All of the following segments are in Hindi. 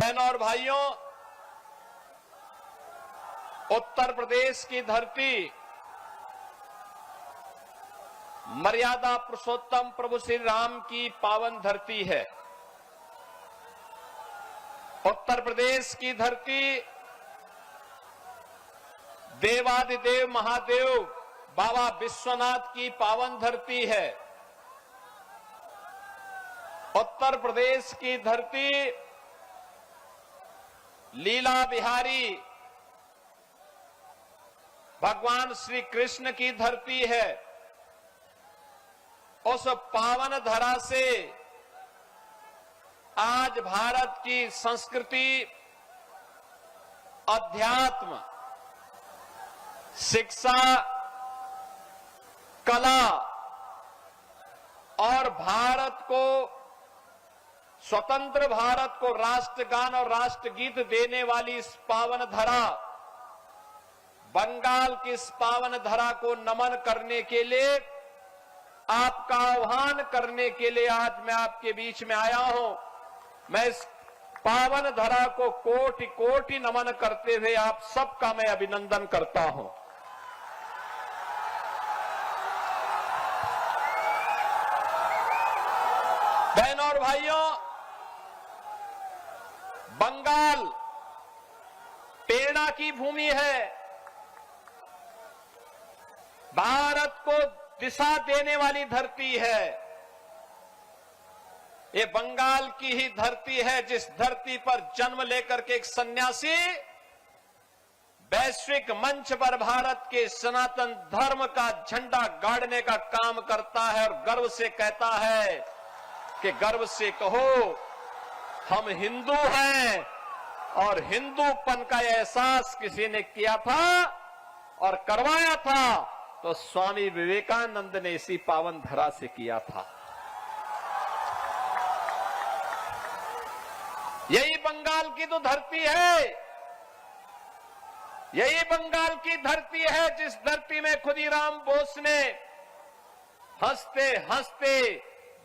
बहनों और भाइयों, उत्तर प्रदेश की धरती मर्यादा पुरुषोत्तम प्रभु श्री राम की पावन धरती है। उत्तर प्रदेश की धरती देवादिदेव महादेव बाबा विश्वनाथ की पावन धरती है। उत्तर प्रदेश की धरती लीला बिहारी भगवान श्री कृष्ण की धरती है। उस पावन धरा से आज भारत की संस्कृति, अध्यात्म, शिक्षा, कला और भारत को, स्वतंत्र भारत को राष्ट्रगान और राष्ट्रगीत देने वाली इस पावन धरा, बंगाल की इस पावन धरा को नमन करने के लिए, आपका आह्वान करने के लिए आज मैं आपके बीच में आया हूं। मैं इस पावन धरा को कोटि कोटि नमन करते हुए आप सबका मैं अभिनंदन करता हूं। बहनों और भाइयों, बंगाल प्रेरणा की भूमि है। भारत को दिशा देने वाली धरती है। ये बंगाल की ही धरती है जिस धरती पर जन्म लेकर के एक सन्यासी वैश्विक मंच पर भारत के सनातन धर्म का झंडा गाड़ने का काम करता है और गर्व से कहता है कि गर्व से कहो हम हिंदू हैं। और हिंदूपन का एहसास किसी ने किया था और करवाया था तो स्वामी विवेकानंद ने इसी पावन धरा से किया था। यही बंगाल की तो धरती है, यही बंगाल की धरती है जिस धरती में खुदीराम बोस ने हंसते हंसते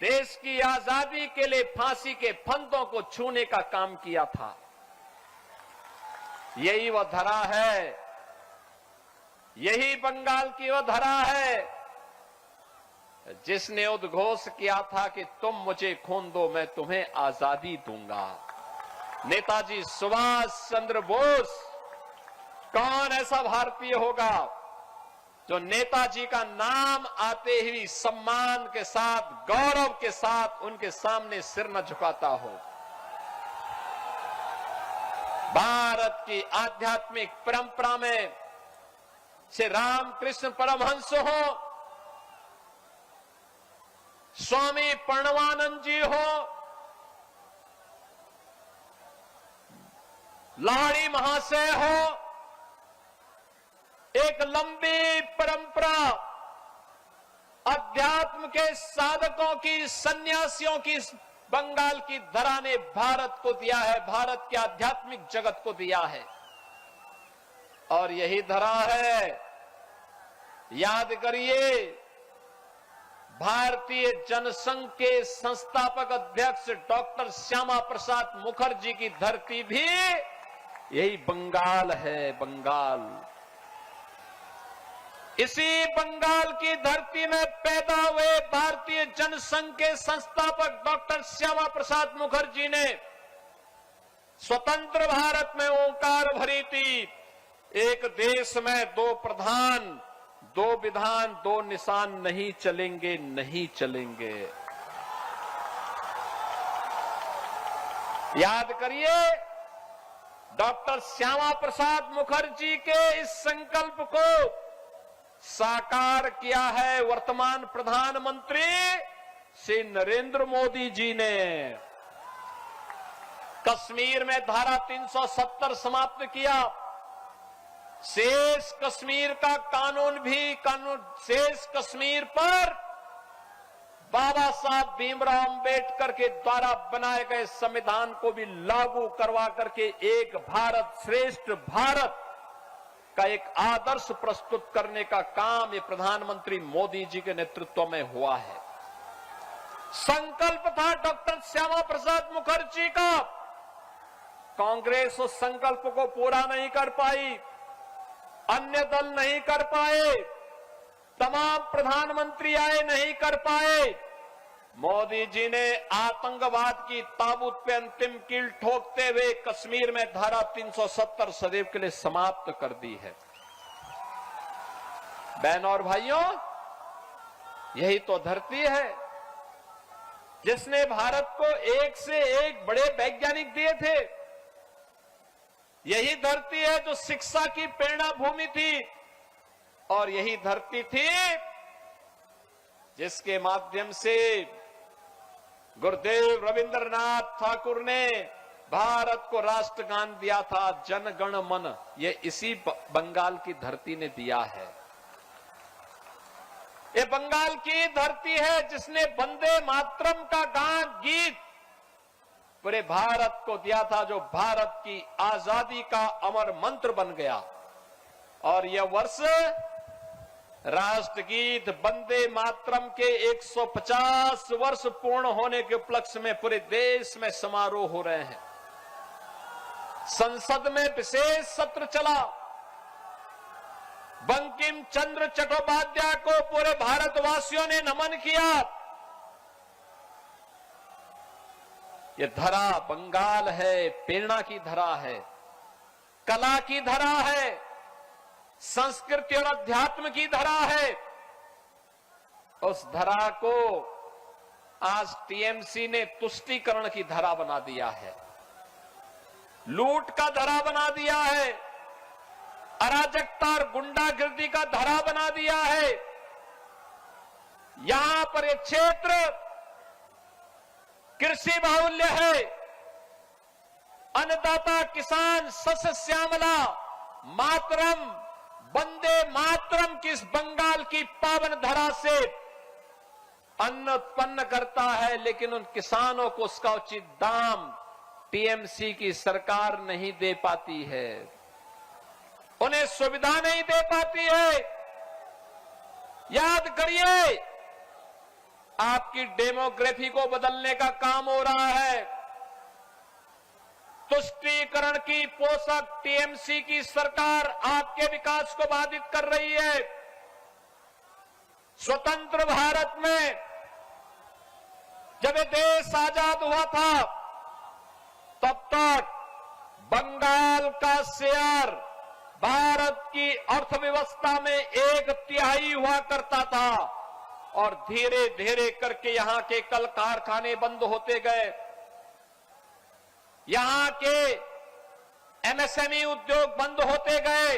देश की आजादी के लिए फांसी के फंदों को छूने का काम किया था। यही वह धरा है, यही बंगाल की वह धरा है जिसने उद्घोष किया था कि तुम मुझे खून दो मैं तुम्हें आजादी दूंगा। नेताजी सुभाष चंद्र बोस, कौन ऐसा भारतीय होगा जो नेताजी का नाम आते ही सम्मान के साथ, गौरव के साथ उनके सामने सिर न झुकाता हो। भारत की आध्यात्मिक परंपरा में श्री रामकृष्ण परमहंस हो, स्वामी प्रणवानंद जी हो, लाड़ी महाशय हो, एक लंबी परंपरा अध्यात्म के साधकों की, सन्यासियों की बंगाल की धरा ने भारत को दिया है, भारत के आध्यात्मिक जगत को दिया है। और यही धरा है, याद करिए, भारतीय जनसंघ के संस्थापक अध्यक्ष डॉक्टर श्यामा प्रसाद मुखर्जी की धरती भी यही बंगाल है। बंगाल, इसी बंगाल की धरती में पैदा हुए भारतीय जनसंघ के संस्थापक डॉक्टर श्यामा प्रसाद मुखर्जी ने स्वतंत्र भारत में ओंकार भरी थी, एक देश में दो प्रधान, दो विधान, दो निशान नहीं चलेंगे, नहीं चलेंगे। याद करिए, डॉक्टर श्यामा प्रसाद मुखर्जी के इस संकल्प को साकार किया है वर्तमान प्रधानमंत्री श्री नरेंद्र मोदी जी ने। कश्मीर में धारा 370 समाप्त किया, शेष कश्मीर का कानून भी शेष कश्मीर पर बाबा साहब भीमराव अंबेडकर के द्वारा बनाए गए संविधान को भी लागू करवा करके एक भारत श्रेष्ठ भारत का एक आदर्श प्रस्तुत करने का काम ये प्रधानमंत्री मोदी जी के नेतृत्व में हुआ है। संकल्प था डॉक्टर श्यामा प्रसाद मुखर्जी का कांग्रेस उस संकल्प को पूरा नहीं कर पाई, अन्य दल नहीं कर पाए, तमाम प्रधानमंत्री आए नहीं कर पाए। मोदी जी ने आतंकवाद की ताबूत पे अंतिम कील ठोकते हुए कश्मीर में धारा 370 सदैव के लिए समाप्त कर दी है। बहनों और भाइयों, यही तो धरती है जिसने भारत को एक से एक बड़े वैज्ञानिक दिए थे। यही धरती है जो शिक्षा की प्रेरणा भूमि थी, और यही धरती थी जिसके माध्यम से गुरुदेव रविंद्रनाथ ठाकुर ने भारत को राष्ट्रगान दिया था, जन गण मन। ये इसी बंगाल की धरती ने दिया है। ये बंगाल की धरती है जिसने वंदे मातरम का गीत पूरे भारत को दिया था, जो भारत की आजादी का अमर मंत्र बन गया। और यह वर्ष राष्ट्रगीत वंदे मातरम के 150 वर्ष पूर्ण होने के उपलक्ष्य में पूरे देश में समारोह हो रहे हैं। संसद में विशेष सत्र चला। बंकिम चंद्र चट्टोपाध्याय को पूरे भारतवासियों ने नमन किया। यह धरा बंगाल है, प्रेरणा की धरा है, कला की धरा है, संस्कृति और अध्यात्म की धरा है। उस धरा को आज टीएमसी ने तुष्टीकरण की धरा बना दिया है, लूट का धरा बना दिया है, अराजकता और गुंडागिर्दी का धरा बना दिया है। यहां पर यह क्षेत्र कृषि बाहुल्य है। अन्नदाता किसान सस्य श्यामला मातरम वंदे मातरम की इस बंगाल की पावन धरा से अन्न उत्पन्न करता है, लेकिन उन किसानों को उसका उचित दाम टीएमसी की सरकार नहीं दे पाती है, उन्हें सुविधा नहीं दे पाती है। याद करिए, आपकी डेमोग्राफी को बदलने का काम हो रहा है। तुष्टीकरण की पोषक टीएमसी की सरकार आपके विकास को बाधित कर रही है। स्वतंत्र भारत में जब ये देश आजाद हुआ था, तब तक बंगाल का शेयर भारत की अर्थव्यवस्था में 1/3 हुआ करता था, और धीरे धीरे करके यहां के कल कारखाने बंद होते गए, यहां के एमएसएमई उद्योग बंद होते गए,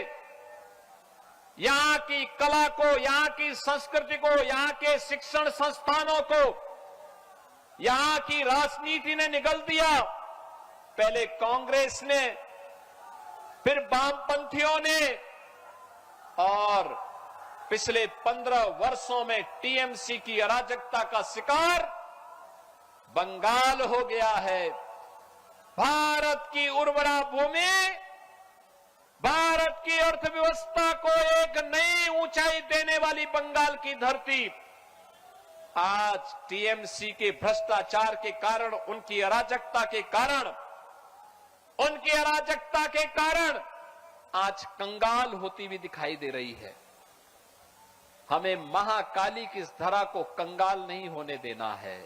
यहां की कला को, यहां की संस्कृति को, यहां के शिक्षण संस्थानों को, यहां की राजनीति ने निगल दिया। पहले कांग्रेस ने, फिर वामपंथियों ने, और पिछले 15 वर्षों में टीएमसी की अराजकता का शिकार बंगाल हो गया है। भारत की उर्वरा भूमि, भारत की अर्थव्यवस्था को एक नई ऊंचाई देने वाली बंगाल की धरती आज टीएमसी के भ्रष्टाचार के कारण, उनकी अराजकता के कारण, आज कंगाल होती हुई दिखाई दे रही है। हमें महाकाली की इस धरा को कंगाल नहीं होने देना है।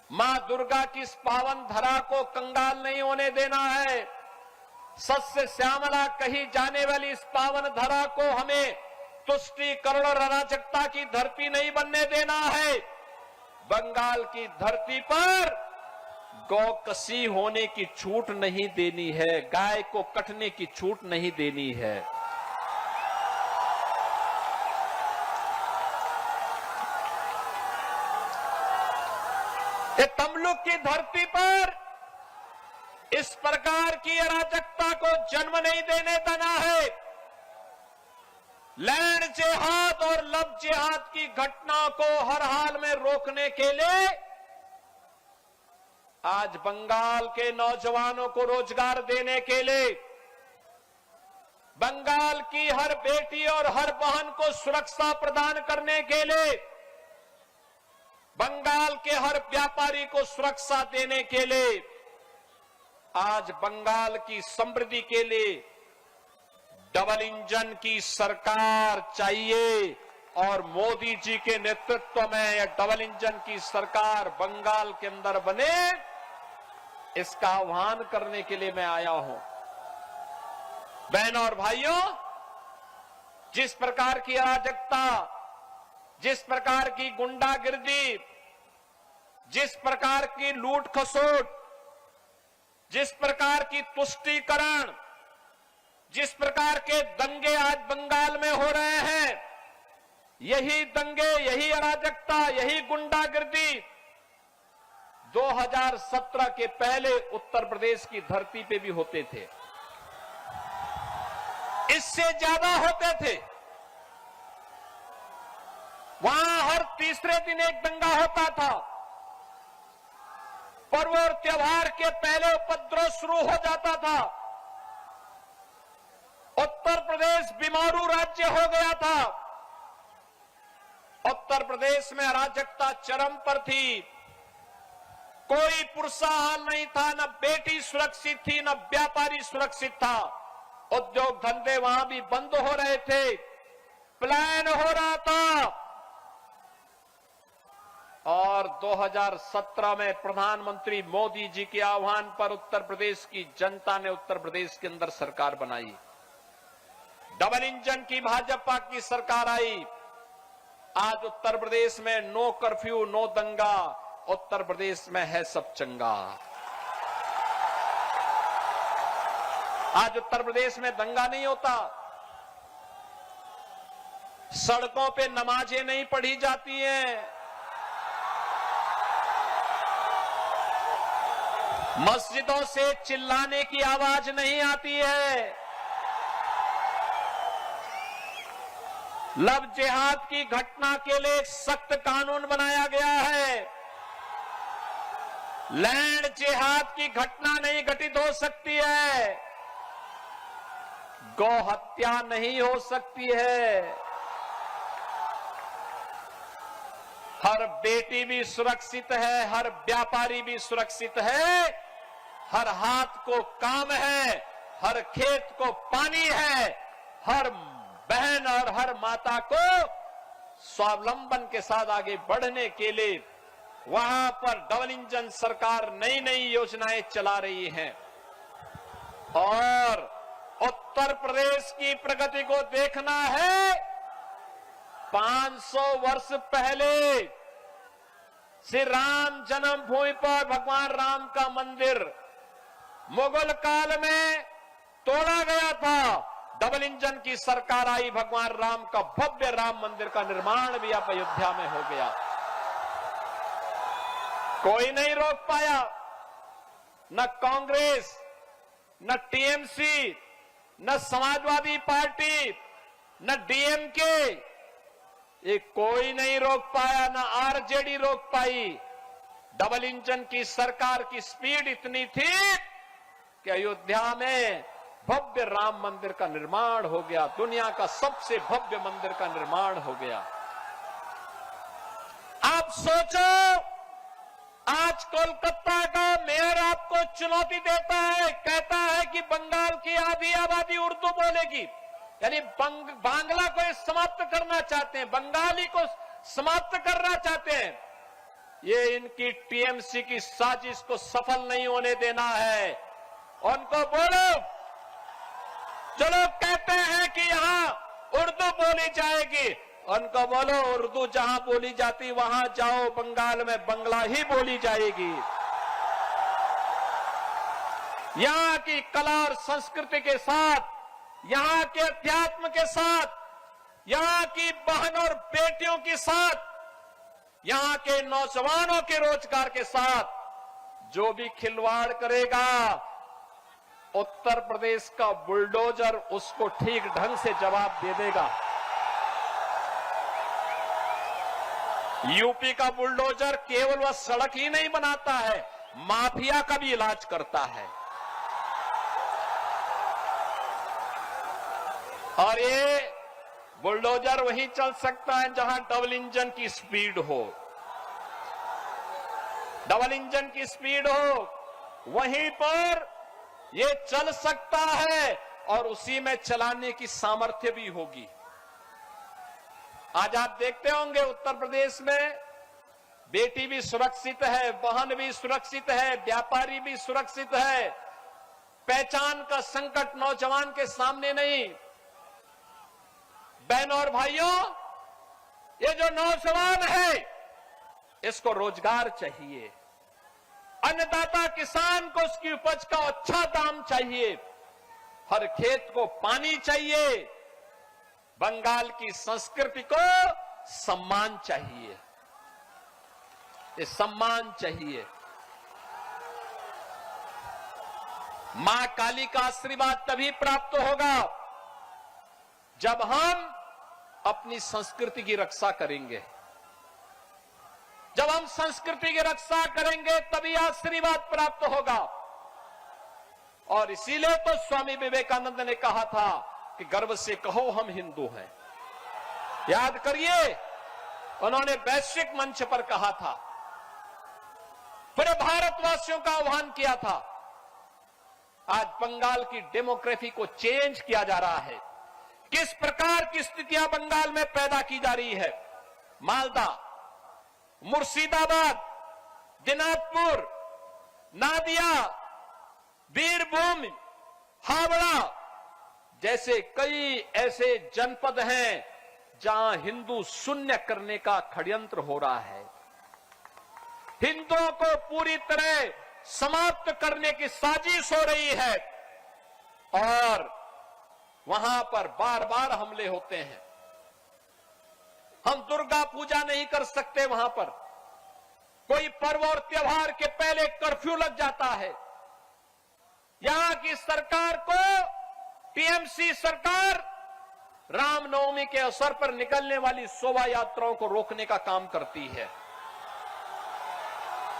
मां दुर्गा की इस पावन धरा को कंगाल नहीं होने देना है। सस्य श्यामला कही जाने वाली इस पावन धरा को हमें तुष्टीकरण और अराजकता की धरती नहीं बनने देना है। बंगाल की धरती पर गौकसी होने की छूट नहीं देनी है, गाय को कटने की छूट नहीं देनी है। ये तमलुक की धरती पर इस प्रकार की अराजकता को जन्म नहीं देने देना है। लैंड जिहाद और लव जिहाद की घटना को हर हाल में रोकने के लिए आज बंगाल के नौजवानों को रोजगार देने के लिए, बंगाल की हर बेटी और हर बहन को सुरक्षा प्रदान करने के लिए, बंगाल के हर व्यापारी को सुरक्षा देने के लिए आज बंगाल की समृद्धि के लिए डबल इंजन की सरकार चाहिए और मोदी जी के नेतृत्व में यह डबल इंजन की सरकार बंगाल के अंदर बने, इसका आह्वान करने के लिए मैं आया हूं। बहनों और भाइयों, जिस प्रकार की अराजकता, जिस प्रकार की गुंडागिर्दी, जिस प्रकार की लूट खसोट, जिस प्रकार की तुष्टीकरण, जिस प्रकार के दंगे आज बंगाल में हो रहे हैं, यही दंगे, यही अराजकता, यही गुंडागिर्दी 2017 के पहले उत्तर प्रदेश की धरती पे भी होते थे, इससे ज्यादा होते थे। वहां हर तीसरे दिन एक दंगा होता था, पर्व और त्योहार के पहले उपद्रव शुरू हो जाता था। उत्तर प्रदेश बीमारू राज्य हो गया था। उत्तर प्रदेश में अराजकता चरम पर थी। कोई पुरसा हाल नहीं था, न बेटी सुरक्षित थी, न व्यापारी सुरक्षित था। उद्योग धंधे वहां भी बंद हो रहे थे, प्लान हो रहा था। और 2017 में प्रधानमंत्री मोदी जी के आह्वान पर उत्तर प्रदेश की जनता ने उत्तर प्रदेश के अंदर सरकार बनाई। डबल इंजन की भाजपा की सरकार आई। आज उत्तर प्रदेश में नो कर्फ्यू, नो दंगा, उत्तर प्रदेश में है सब चंगा। आज उत्तर प्रदेश में दंगा नहीं होता, सड़कों पे नमाजें नहीं पढ़ी जाती हैं, मस्जिदों से चिल्लाने की आवाज नहीं आती है, लव जिहाद की घटना के लिए एक सख्त कानून बनाया गया है। लैंड जिहाद की घटना नहीं घटित हो सकती है, गौ हत्या नहीं हो सकती है, हर बेटी भी सुरक्षित है, हर व्यापारी भी सुरक्षित है, हर हाथ को काम है, हर खेत को पानी है, हर बहन और हर माता को स्वावलंबन के साथ आगे बढ़ने के लिए वहां पर डबल इंजन सरकार नई नई योजनाएं चला रही है। और उत्तर प्रदेश की प्रगति को देखना है। 500 वर्ष पहले श्री राम जन्मभूमि पर भगवान राम का मंदिर मुगल काल में तोड़ा गया था। डबल इंजन की सरकार आई, भगवान राम का भव्य राम मंदिर का निर्माण भी अब अयोध्या में हो गया। कोई नहीं रोक पाया, न कांग्रेस, न टीएमसी, न समाजवादी पार्टी, न डीएमके, ये कोई नहीं रोक पाया, न आरजेडी रोक पाई। डबल इंजन की सरकार की स्पीड इतनी थी कि अयोध्या में भव्य राम मंदिर का निर्माण हो गया, दुनिया का सबसे भव्य मंदिर का निर्माण हो गया। आप सोचो, आज कोलकाता का मेयर आपको चुनौती देता है, कहता है कि बंगाल की आधी आबादी उर्दू बोलेगी, यानी बांग्ला को समाप्त करना चाहते हैं, बंगाली को समाप्त करना चाहते हैं। ये इनकी टीएमसी की साजिश को सफल नहीं होने देना है। उनको बोलो, चलो कहते हैं कि यहां उर्दू बोली जाएगी, उनको बोलो उर्दू जहां बोली जाती वहां जाओ, बंगाल में बंगला ही बोली जाएगी। यहां की कला और संस्कृति के साथ, यहां के अध्यात्म के साथ, यहां की बहन और बेटियों के साथ, यहां के नौजवानों के रोजगार के साथ जो भी खिलवाड़ करेगा, उत्तर प्रदेश का बुलडोजर उसको ठीक ढंग से जवाब दे देगा। यूपी का बुलडोजर केवल वह सड़क ही नहीं बनाता है, माफिया का भी इलाज करता है। और ये बुलडोजर वहीं चल सकता है जहां डबल इंजन की स्पीड हो। डबल इंजन की स्पीड हो, वहीं पर ये चल सकता है और उसी में चलाने की सामर्थ्य भी होगी। आज आप देखते होंगे उत्तर प्रदेश में बेटी भी सुरक्षित है, बहन भी सुरक्षित है, व्यापारी भी सुरक्षित है। पहचान का संकट नौजवान के सामने नहीं। बहनों और भाइयों, ये जो नौजवान है इसको रोजगार चाहिए, अन्नदाता किसान को उसकी उपज का अच्छा दाम चाहिए, हर खेत को पानी चाहिए, बंगाल की संस्कृति को सम्मान चाहिए, ये सम्मान चाहिए। मां काली का आशीर्वाद तभी प्राप्त होगा जब हम अपनी संस्कृति की रक्षा करेंगे। जब हम संस्कृति की रक्षा करेंगे तभी आशीर्वाद प्राप्त होगा। और इसीलिए तो स्वामी विवेकानंद ने कहा था कि गर्व से कहो हम हिंदू हैं। याद करिए, उन्होंने वैश्विक मंच पर कहा था, पूरे भारतवासियों का आह्वान किया था। आज बंगाल की डेमोग्राफी को चेंज किया जा रहा है। किस प्रकार की स्थितियां बंगाल में पैदा की जा रही है। मालदा, मुर्शिदाबाद, दिनाजपुर, नादिया, बीरभूम, हावड़ा जैसे कई ऐसे जनपद हैं जहां हिंदू शून्य करने का षड्यंत्र हो रहा है। हिंदुओं को पूरी तरह समाप्त करने की साजिश हो रही है और वहां पर बार बार हमले होते हैं। हम दुर्गा पूजा नहीं कर सकते, वहां पर कोई पर्व और त्योहार के पहले कर्फ्यू लग जाता है। यहां की सरकार को, टीएमसी सरकार, रामनवमी के अवसर पर निकलने वाली शोभा यात्राओं को रोकने का काम करती है।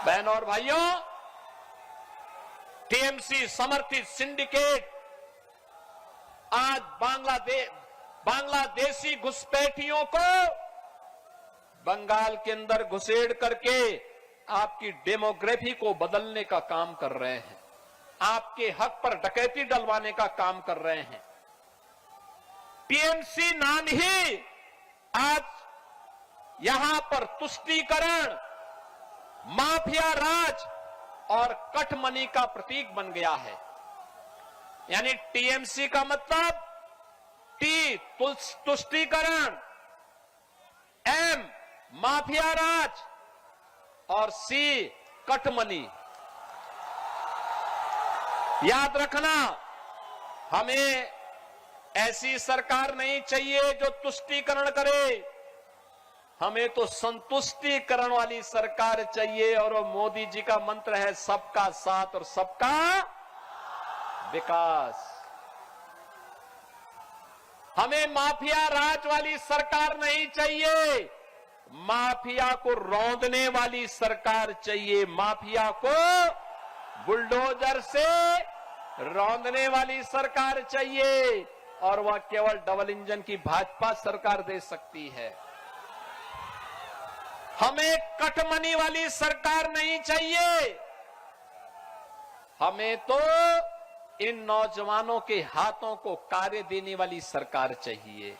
बहनों और भाइयों, टीएमसी समर्थित सिंडिकेट आज बांग्लादेशी घुसपैठियों को बंगाल के अंदर घुसेड़ करके आपकी डेमोग्राफी को बदलने का काम कर रहे हैं, आपके हक पर डकैती डलवाने का काम कर रहे हैं। टीएमसी नाम ही आज यहां पर तुष्टीकरण, माफिया राज और कठमनी का प्रतीक बन गया है। यानी टीएमसी का मतलब टी तुष्टीकरण, एम माफिया राज और सी कठमनी। याद रखना, हमें ऐसी सरकार नहीं चाहिए जो तुष्टीकरण करे, हमें तो संतुष्टीकरण वाली सरकार चाहिए। और वो मोदी जी का मंत्र है, सबका साथ और सबका विकास। हमें माफिया राज वाली सरकार नहीं चाहिए, माफिया को रौंदने वाली सरकार चाहिए, माफिया को बुलडोजर से रौंदने वाली सरकार चाहिए। और वह केवल डबल इंजन की भाजपा सरकार दे सकती है। हमें कटमनी वाली सरकार नहीं चाहिए, हमें तो इन नौजवानों के हाथों को कार्य देने वाली सरकार चाहिए।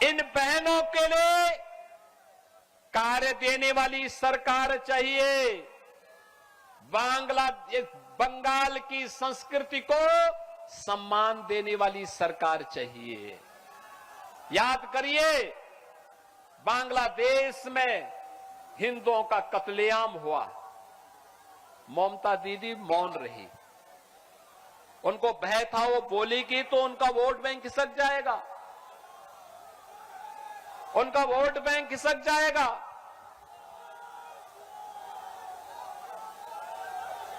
इन बहनों के लिए कार्य देने वाली सरकार चाहिए। बंगाल की संस्कृति को सम्मान देने वाली सरकार चाहिए। याद करिए, बांग्लादेश में हिंदुओं का कत्लेआम हुआ, ममता दीदी मौन रही। उनको भय था वो बोलेगी तो उनका वोट बैंक खिसक जाएगा, उनका वोट बैंक खिसक जाएगा।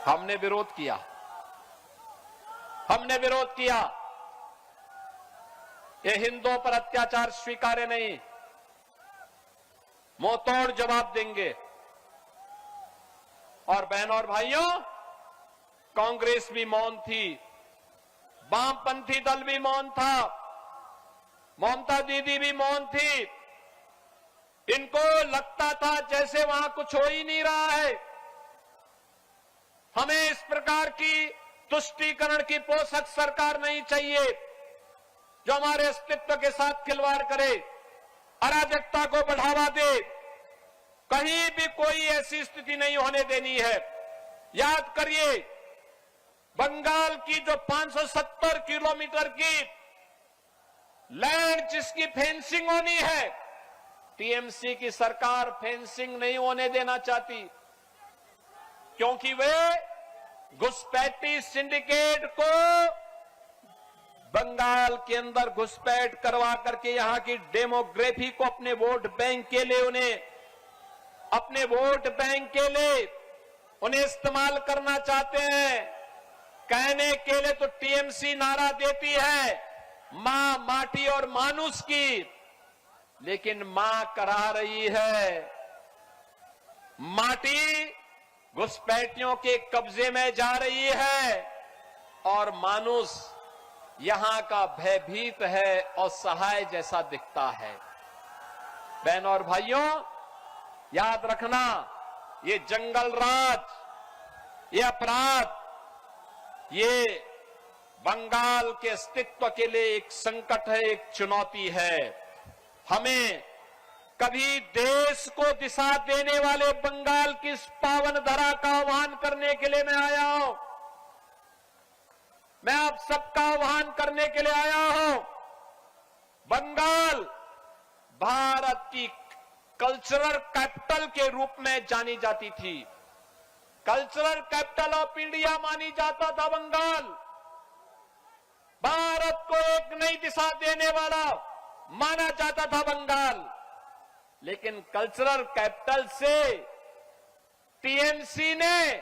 हमने विरोध किया, हमने विरोध किया। ये हिंदुओं पर अत्याचार स्वीकार्य नहीं, मुंहतोड़ जवाब देंगे। और बहनों और भाइयों, कांग्रेस भी मौन थी, वामपंथी दल भी मौन था, ममता दीदी भी मौन थी। इनको लगता था जैसे वहां कुछ हो ही नहीं रहा है। हमें इस प्रकार की तुष्टीकरण की पोषक सरकार नहीं चाहिए जो हमारे अस्तित्व के साथ खिलवाड़ करे, अराजकता को बढ़ावा दे। कहीं भी कोई ऐसी स्थिति नहीं होने देनी है। याद करिए, बंगाल की जो 570 किलोमीटर की लैंड जिसकी फेंसिंग होनी है, टीएमसी की सरकार फेंसिंग नहीं होने देना चाहती, क्योंकि वे घुसपैठी सिंडिकेट को बंगाल के अंदर घुसपैठ करवा करके यहां की डेमोग्राफी को अपने वोट बैंक के लिए उन्हें इस्तेमाल करना चाहते हैं। कहने के लिए तो टीएमसी नारा देती है मां माटी और मानुष की, लेकिन मां करा रही है माटी घुसपैठियों के कब्जे में जा रही है और मानुष यहां का भयभीत है और सहाय जैसा दिखता है। बहनों और भाइयों, याद रखना, ये जंगल राज, ये अपराध, ये बंगाल के अस्तित्व के लिए एक संकट है, एक चुनौती है। हमें कभी देश को दिशा देने वाले बंगाल की इस पावन धरा का आह्वान करने के लिए मैं आया हूं। मैं आप सबका आह्वान करने के लिए आया हूं। बंगाल भारत की कल्चरल कैपिटल के रूप में जानी जाती थी। कल्चरल कैपिटल ऑफ इंडिया मानी जाता था बंगाल। भारत को एक नई दिशा देने वाला माना जाता था बंगाल। लेकिन कल्चरल कैपिटल से टीएमसी ने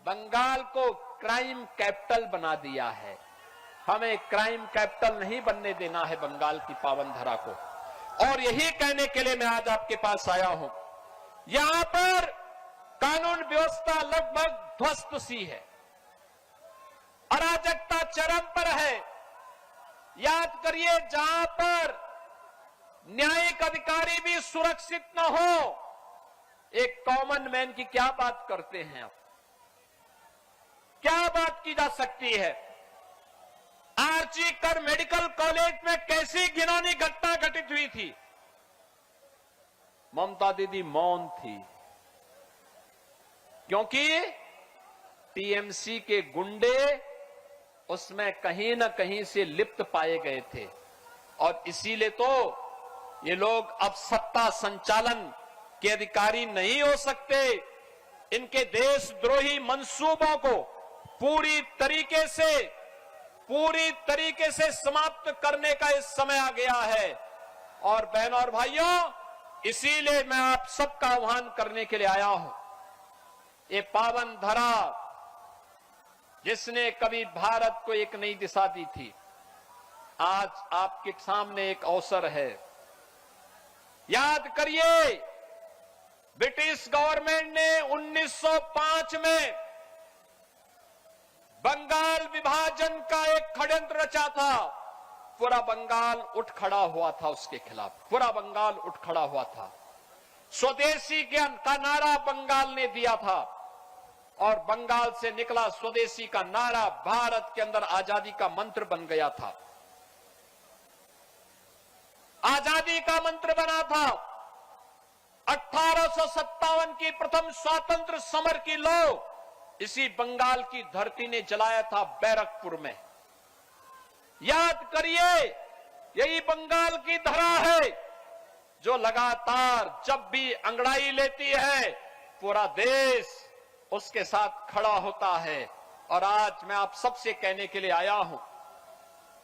बंगाल को क्राइम कैपिटल बना दिया है। हमें क्राइम कैपिटल नहीं बनने देना है बंगाल की पावन धरा को। और यही कहने के लिए मैं आज आपके पास आया हूं। यहां पर कानून व्यवस्था लगभग ध्वस्त सी है, अराजकता चरम पर है। याद करिए, जहां पर न्यायिक अधिकारी भी सुरक्षित न हो, एक कॉमन मैन की क्या बात करते हैं आप? क्या बात की जा सकती है? आरजी कर मेडिकल कॉलेज में कैसी घिनौनी घटना घटित हुई थी, ममता दीदी मौन थी, क्योंकि टीएमसी के गुंडे उसमें कहीं न कहीं से लिप्त पाए गए थे। और इसीलिए तो ये लोग अब सत्ता संचालन के अधिकारी नहीं हो सकते। इनके देशद्रोही मंसूबों को पूरी तरीके से समाप्त करने का इस समय आ गया है। और बहनों और भाइयों, इसीलिए मैं आप सबका आह्वान करने के लिए आया हूं। ये पावन धरा जिसने कभी भारत को एक नई दिशा दी थी, आज आपके सामने एक अवसर है। याद करिए, ब्रिटिश गवर्नमेंट ने 1905 में बंगाल विभाजन का एक षड्यंत्र रचा था। पूरा बंगाल उठ खड़ा हुआ था उसके खिलाफ, पूरा बंगाल उठ खड़ा हुआ था। स्वदेशी का नारा बंगाल ने दिया था और बंगाल से निकला स्वदेशी का नारा भारत के अंदर आजादी का मंत्र बन गया था। आजादी का मंत्र बना था। 1857 की प्रथम स्वातंत्र समर की लौ इसी बंगाल की धरती ने जलाया था, बैरकपुर में। याद करिए, यही बंगाल की धरा है जो लगातार जब भी अंगड़ाई लेती है, पूरा देश उसके साथ खड़ा होता है। और आज मैं आप सबसे कहने के लिए आया हूं,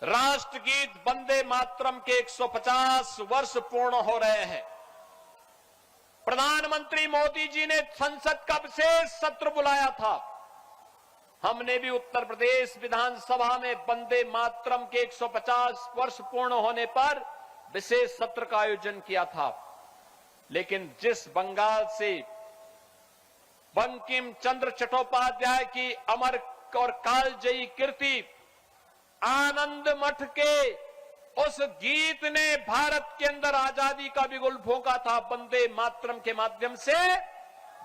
राष्ट्रगीत वंदे मातरम के 150 वर्ष पूर्ण हो रहे हैं। प्रधानमंत्री मोदी जी ने संसद का विशेष सत्र बुलाया था। हमने भी उत्तर प्रदेश विधानसभा में वंदे मातरम के 150 वर्ष पूर्ण होने पर विशेष सत्र का आयोजन किया था। लेकिन जिस बंगाल से बंकिम चंद्र चट्टोपाध्याय की अमर और कालजयी कीर्ति आनंद मठ के उस गीत ने भारत के अंदर आजादी का बिगुल फूंका था, वंदे मातरम के माध्यम से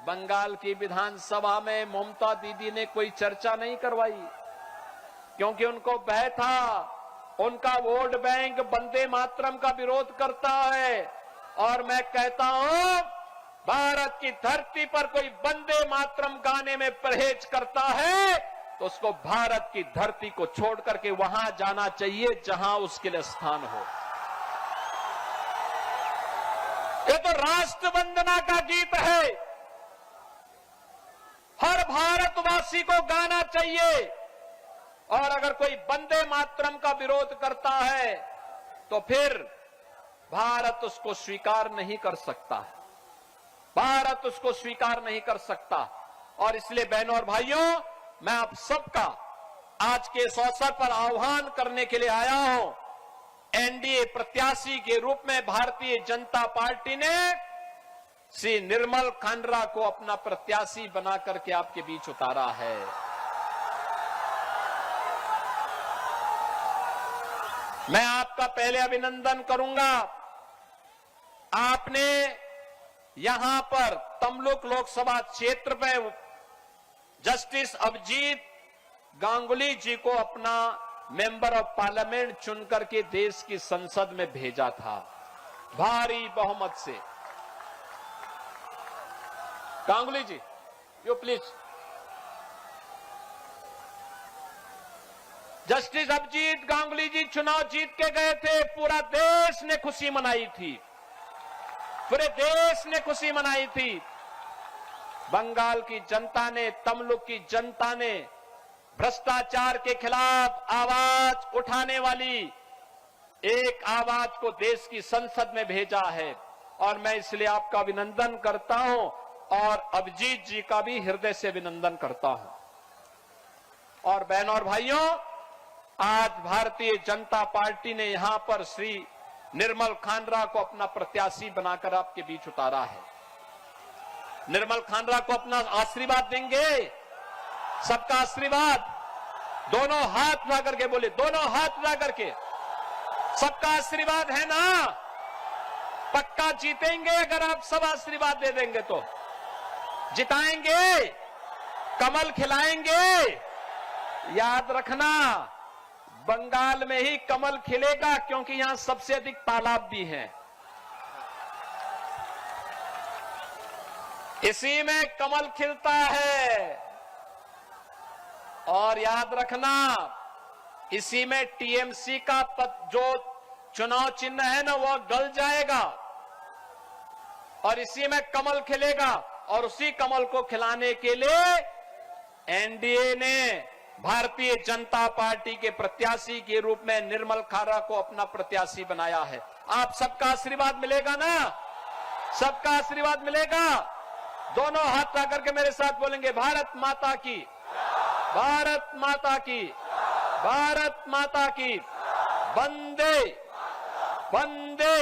बंगाल की विधानसभा में ममता दीदी ने कोई चर्चा नहीं करवाई, क्योंकि उनको भय था उनका वोट बैंक वंदे मातरम का विरोध करता है। और मैं कहता हूं, भारत की धरती पर कोई वंदे मातरम गाने में परहेज करता है तो उसको भारत की धरती को छोड़ करके वहां जाना चाहिए जहां उसके लिए स्थान हो। ये तो राष्ट्र वंदना का गीत है, हर भारतवासी को गाना चाहिए। और अगर कोई वंदे मातरम का विरोध करता है तो फिर भारत उसको स्वीकार नहीं कर सकता, भारत उसको स्वीकार नहीं कर सकता। और इसलिए बहनों और भाइयों, मैं आप सबका आज के इस अवसर पर आह्वान करने के लिए आया हूं। एनडीए प्रत्याशी के रूप में भारतीय जनता पार्टी ने श्री निर्मल खांडरा को अपना प्रत्याशी बना करके आपके बीच उतारा है। मैं आपका पहले अभिनंदन करूंगा। आपने यहां पर तमलुक लोकसभा क्षेत्र में जस्टिस अभिजीत गांगुली जी को अपना मेंबर ऑफ पार्लियामेंट चुनकर के देश की संसद में भेजा था भारी बहुमत से। Ganguly ji, you please. Justice Abhijit Ganguly ji चुनाव जीत के गए थे, पूरा देश ने खुशी मनाई थी, पूरे देश ने खुशी मनाई थी। बंगाल की जनता ने, तमलुक की जनता ने भ्रष्टाचार के खिलाफ आवाज उठाने वाली एक आवाज को देश की संसद में भेजा है। और मैं इसलिए आपका अभिनंदन करता हूं और अभिजीत जी का भी हृदय से अभिनंदन करता हूं। और बहनों और भाइयों, आज भारतीय जनता पार्टी ने यहां पर श्री निर्मल खांडरा को अपना प्रत्याशी बनाकर आपके बीच उतारा है। निर्मल खांडरा को अपना आशीर्वाद देंगे, सबका आशीर्वाद। दोनों हाथ उठा करके बोले, दोनों हाथ उठा करके, सबका आशीर्वाद है ना? पक्का जीतेंगे अगर आप सब आशीर्वाद दे देंगे तो। जिताएंगे, कमल खिलाएंगे। याद रखना, बंगाल में ही कमल खिलेगा, क्योंकि यहां सबसे अधिक तालाब भी हैं। इसी में कमल खिलता है। और याद रखना, इसी में टीएमसी का जो चुनाव चिन्ह है ना, वो गल जाएगा और इसी में कमल खिलेगा। और उसी कमल को खिलाने के लिए एनडीए ने भारतीय जनता पार्टी के प्रत्याशी के रूप में निर्मल खांडरा को अपना प्रत्याशी बनाया है। आप सबका आशीर्वाद मिलेगा ना? सबका आशीर्वाद मिलेगा। दोनों हाथ उठा करके मेरे साथ बोलेंगे, भारत माता की, भारत माता की, भारत माता की, वंदे वंदे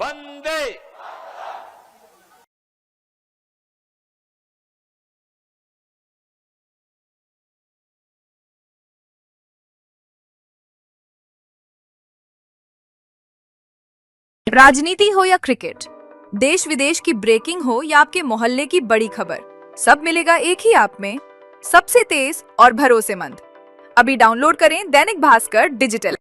वंदे। राजनीति हो या क्रिकेट, देश विदेश की ब्रेकिंग हो या आपके मोहल्ले की बड़ी खबर, सब मिलेगा एक ही ऐप में, सबसे तेज और भरोसेमंद। अभी डाउनलोड करें दैनिक भास्कर डिजिटल।